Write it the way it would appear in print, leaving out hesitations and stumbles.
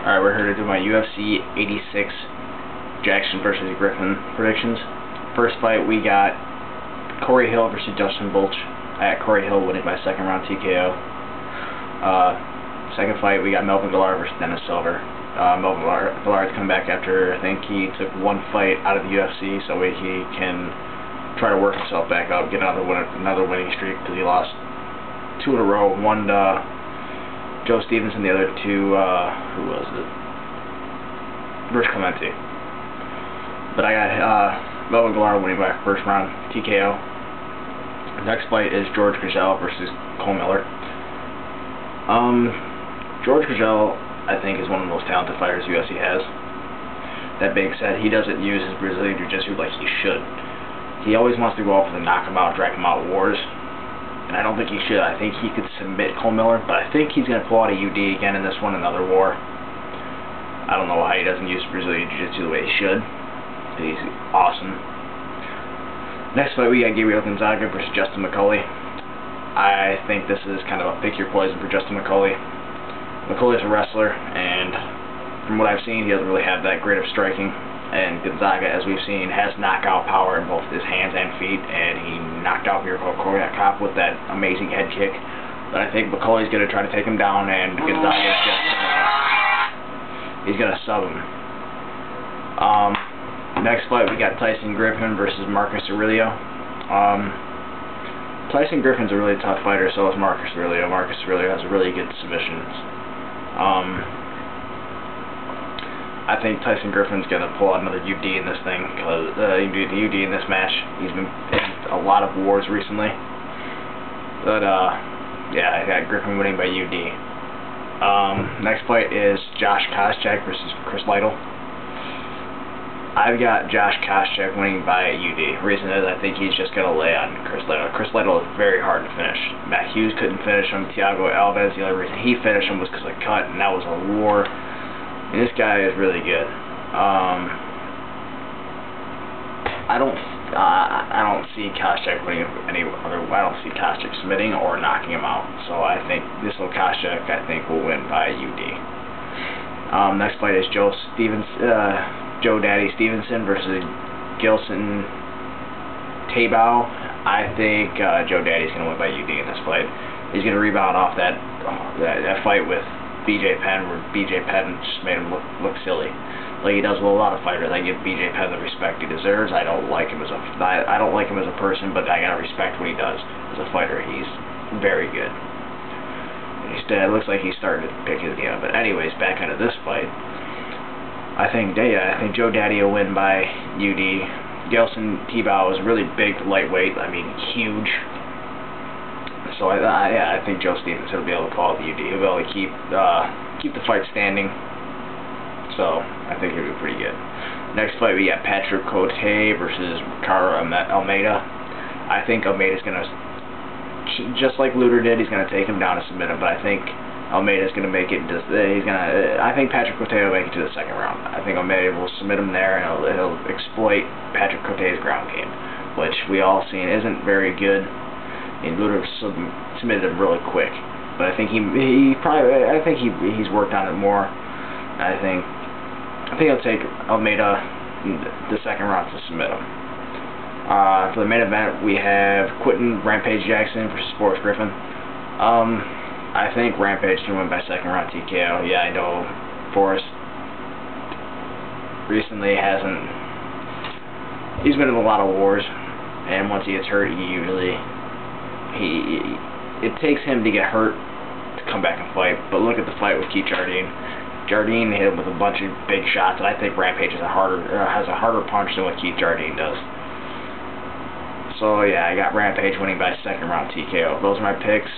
Alright, we're here to do my UFC 86 Jackson versus Griffin predictions. First fight, we got Corey Hill versus Justin Bulch. I got Corey Hill winning by second round TKO. Second fight, we got Melvin Guillard versus Dennis Silver. Melvin Guillard's come back after, I think he took one fight out of the UFC, so he can try to work himself back up, get another winning streak, because he lost 2 in a row. One Joe Stevenson, the other two, who was it? Rich Clemente. But I got Melvin Guillard winning by first round TKO. Next fight is George Grisel versus Cole Miller. George Grisel, I think, is one of the most talented fighters UFC has. That being said, he doesn't use his Brazilian Jiu-Jitsu like he should. He always wants to go off with a knock him out, drag him out wars. And I don't think he should. I think he could submit Cole Miller, but I think he's going to pull out a UD again in this one, another war. I don't know why he doesn't use Brazilian Jiu-Jitsu the way he should. He's awesome. Next fight, we got Gabriel Gonzaga versus Justin McCulley. I think this is kind of a pick your poison for Justin McCulley. McCulley's a wrestler, and from what I've seen, he doesn't really have that great of striking. And Gonzaga, as we've seen, has knockout power in both his hands and feet, and he knocked out Mirko Cop with that amazing head kick. But I think McCulley's going to try to take him down, and Gonzaga's just he's going to sub him. Next fight, we got Tyson Griffin versus Marcus Aurelio. Tyson Griffin's a really tough fighter, so is Marcus Aurelio. Marcus Aurelio has really good submissions. I think Tyson Griffin's going to pull out another UD in this thing, because UD in this match. He's been in a lot of wars recently. But, yeah, I got Griffin winning by UD. Next fight is Josh Koscheck versus Chris Lytle. I've got Josh Koscheck winning by UD. Reason is I think he's just going to lay on Chris Lytle. Chris Lytle is very hard to finish. Matt Hughes couldn't finish him. Thiago Alves, the only reason he finished him was because of cut, and that was a war. And this guy is really good. I don't see Koscheck winning any other. I don't see Koscheck submitting or knocking him out. So I think this little Koscheck, I think, will win by UD. Next fight is Joe Daddy Stevenson versus Gilson Tebow. I think Joe Daddy's going to win by UD in this fight. He's going to rebound off that fight with BJ Penn, where BJ Penn just made him look silly, like he does with a lot of fighters. I give BJ Penn the respect he deserves. I don't like him as a person, but I gotta respect what he does as a fighter. He's very good. It looks like he's starting to pick his game up. But anyways, back into this fight. I think Joe Daddy will win by UD. Gilson Tebow is really big lightweight. I mean, huge. So I think Joe Stevenson will be able to call the UD. He'll be able to keep the fight standing. So I think he'll be pretty good. Next fight, we got Patrick Cote versus Ricardo Almeida. I think Almeida's gonna, just like Luter did, he's gonna take him down and submit him. But I think Almeida's gonna make it. I think Patrick Cote will make it to the second round. I think Almeida will submit him there, and he'll exploit Patrick Cote's ground game, which we all seen isn't very good. And Luter submitted him really quick, but I think he's worked on it more. I think he'll take Almeida in the second round to submit him. For the main event, we have Quentin Rampage Jackson versus Forrest Griffin. I think Rampage can win by second round TKO. Yeah, I know Forrest recently he's been in a lot of wars, and once he gets hurt, it takes him to get hurt to come back and fight. But look at the fight with Keith Jardine. Jardine hit him with a bunch of big shots, and I think Rampage has a harder punch than what Keith Jardine does. So yeah, I got Rampage winning by second round TKO. Those are my picks.